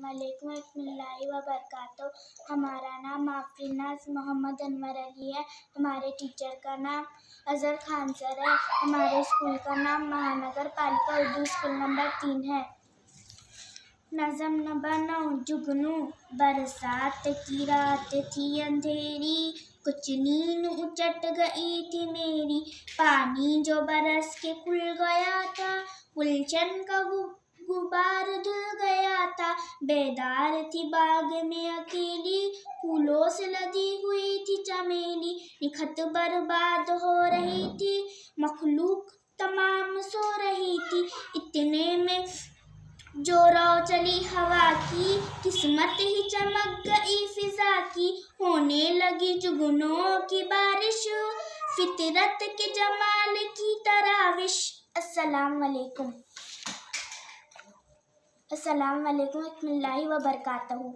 अस्सलामुअलैकुम रहमतुल्लाहि व बरकातुहू। हमारा नाम आफरीनाज मोहम्मद अनवर अली है। हमारे टीचर का नाम अजहर खान सर है। हमारे स्कूल का नाम महानगर पालिका उर्दू स्कूल नंबर 3 है। नज़म नंबर 9। जुगनू बरसात की रात थी अंधेरी, कुछ नींद उचट गई थी मेरी। पानी जो बरस के खुल गया था, गुलशन का गुबार धुल गया था। बेदार थी बाग में अकेली, फूलों से लदी हुई थी चमेली। निखत बर्बाद हो रही थी, मखलूक तमाम सो रही थी। इतने में जोरों चली हवा की, किस्मत ही चमक गई फिजा की। होने लगी जुगनों की बारिश, फितरत के जमाल की तराविश। अस्सलामुअलैकुम रहमतुल्लाहि व बरकातुहू।